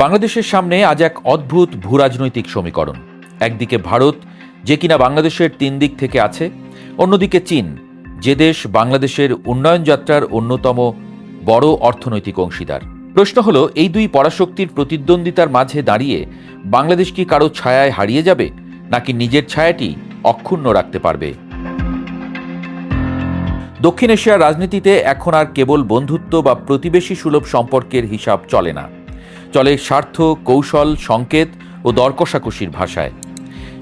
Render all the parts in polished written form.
বাংলাদেশের সামনে আজ এক অদ্ভুত ভূরাজনৈতিক সমীকরণ। একদিকে ভারত, যে কিনা বাংলাদেশের 3 দিক থেকে আছে, অন্যদিকে চীন, যে দেশ বাংলাদেশের উন্নয়ন যাত্রার অন্যতম বড় অর্থনৈতিক অংশীদার। প্রশ্ন হলো, এই দুই পরাশক্তির প্রতিদ্বন্দ্বিতার মাঝে দাঁড়িয়ে বাংলাদেশ কি কারো ছায়ায় হারিয়ে যাবে, নাকি নিজের ছায়াটি অক্ষুণ্ণ রাখতে পারবে? দক্ষিণ এশিয়ার রাজনীতিতে এখন আর কেবল বন্ধুত্ব বা প্রতিবেশী সুলভ সম্পর্কের হিসাব চলে না, চলে স্বার্থ, কৌশল, সংকেত ও দর কষাকষির ভাষায়।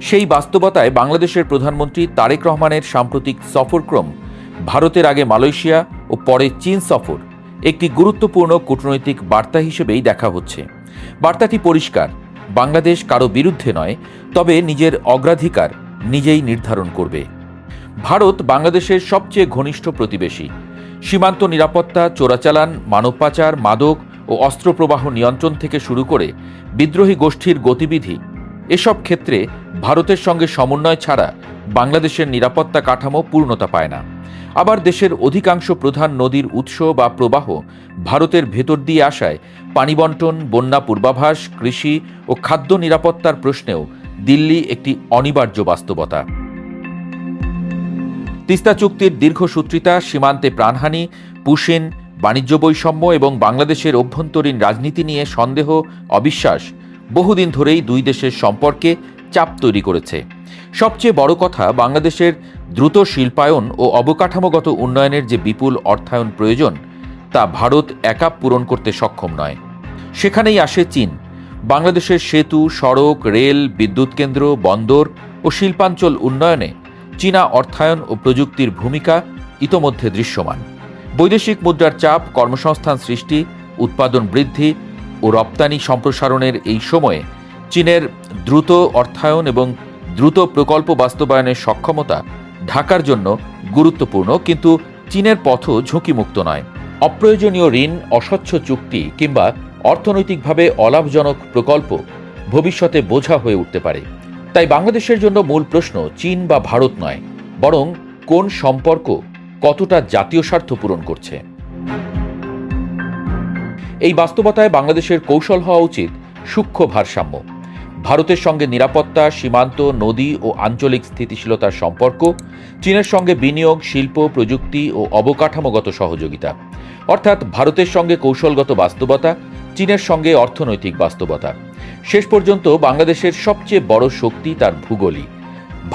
সেই বাস্তবতায় বাংলাদেশের প্রধানমন্ত্রী তারেক রহমানের সাম্প্রতিক সফরক্রম, ভারতের আগে মালয়েশিয়া ও পরে চীন সফর, একটি গুরুত্বপূর্ণ কূটনৈতিক বার্তা হিসেবেই দেখা হচ্ছে। বার্তাটি পরিষ্কার: বাংলাদেশ কারো বিরুদ্ধে নয়, তবে নিজের অগ্রাধিকার নিজেই নির্ধারণ করবে। ভারত বাংলাদেশের সবচেয়ে ঘনিষ্ঠ প্রতিবেশী। সীমান্ত নিরাপত্তা, চোরাচালান, মানব পাচার, মাদক ও অস্ত্র প্রবাহ নিয়ন্ত্রণ থেকে শুরু করে বিদ্রোহী গোষ্ঠীর গতিবিধি, এসব ক্ষেত্রে ভারতের সঙ্গে সমন্বয় ছাড়া বাংলাদেশের নিরাপত্তা কাঠামো পূর্ণতা পায় না। আবার দেশের অধিকাংশ প্রধান নদীর উৎস বা প্রবাহ ভারতের ভেতর দিয়ে আসায় পানি বণ্টন, বন্যা পূর্বাভাস, কৃষি ও খাদ্য নিরাপত্তার প্রশ্নেও দিল্লি একটি অনিবার্য বাস্তবতা। তিস্তা চুক্তির দীর্ঘসূত্রিতা, সীমান্তে প্রাণহানি, পুশিন, বাণিজ্য বৈষম্য এবং বাংলাদেশের অভ্যন্তরীণ রাজনীতি নিয়ে সন্দেহ, অবিশ্বাস বহুদিন ধরেই দুই দেশের সম্পর্কে চাপ তৈরি করেছে। সবচেয়ে বড় কথা, বাংলাদেশের দ্রুত শিল্পায়ন ও অবকাঠামোগত উন্নয়নের যে বিপুল অর্থায়ন প্রয়োজন, তা ভারত একা পূরণ করতে সক্ষম নয়। সেখানেই আসে চীন। বাংলাদেশের সেতু, সড়ক, রেল, বিদ্যুৎ কেন্দ্র, বন্দর ও শিল্পাঞ্চল উন্নয়নে চীনা অর্থায়ন ও প্রযুক্তির ভূমিকা ইতোমধ্যে দৃশ্যমান। বৈদেশিক মুদ্রার চাপ, কর্মসংস্থান সৃষ্টি, উৎপাদন বৃদ্ধি ও রপ্তানি সম্প্রসারণের এই সময়ে চীনের দ্রুত অর্থায়ন এবং দ্রুত প্রকল্প বাস্তবায়নের সক্ষমতা ঢাকার জন্য গুরুত্বপূর্ণ, কিন্তু চীনের পথও ঝুঁকিমুক্ত নয়। অপ্রয়োজনীয় ঋণ, অস্বচ্ছ চুক্তি কিংবা অর্থনৈতিকভাবে অলাভজনক প্রকল্প ভবিষ্যতে বোঝা হয়ে উঠতে পারে। তাই বাংলাদেশের জন্য মূল প্রশ্ন চীন বা ভারত নয়, বরং কোন সম্পর্ক কতটা জাতীয় স্বার্থ পূরণ করছে। এই বাস্তবতায় বাংলাদেশের কৌশল হওয়া উচিত সূক্ষ্ম ভারসাম্য। ভারতের সঙ্গে নিরাপত্তা, সীমান্ত, নদী ও আঞ্চলিক স্থিতিশীলতার সম্পর্ক, চীনের সঙ্গে বিনিয়োগ, শিল্প, প্রযুক্তি ও অবকাঠামোগত সহযোগিতা। অর্থাৎ ভারতের সঙ্গে কৌশলগত বাস্তবতা, চীনের সঙ্গে অর্থনৈতিক বাস্তবতা। শেষ পর্যন্ত বাংলাদেশের সবচেয়ে বড় শক্তি তার ভূগোলই।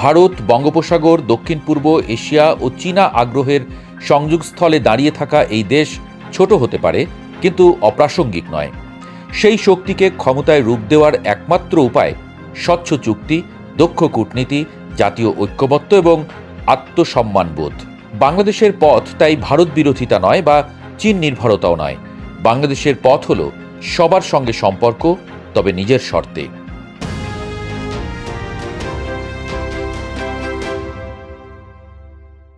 ভারত, বঙ্গোপসাগর, দক্ষিণ পূর্ব এশিয়া ও চীনা আগ্রহের সংযোগস্থলে দাঁড়িয়ে থাকা এই দেশ ছোট হতে পারে, কিন্তু অপ্রাসঙ্গিক নয়। সেই শক্তিকে ক্ষমতায় রূপ দেওয়ার একমাত্র উপায় স্বচ্ছ চুক্তি, দক্ষ কূটনীতি, জাতীয় ঐক্যমত্য এবং আত্মসম্মানবোধ। বাংলাদেশের পথ তাই ভারত বিরোধিতা নয় বা চীন নির্ভরতাও নয়। বাংলাদেশের পথ হল সবার সঙ্গে সম্পর্ক, তবে নিজের শর্তে।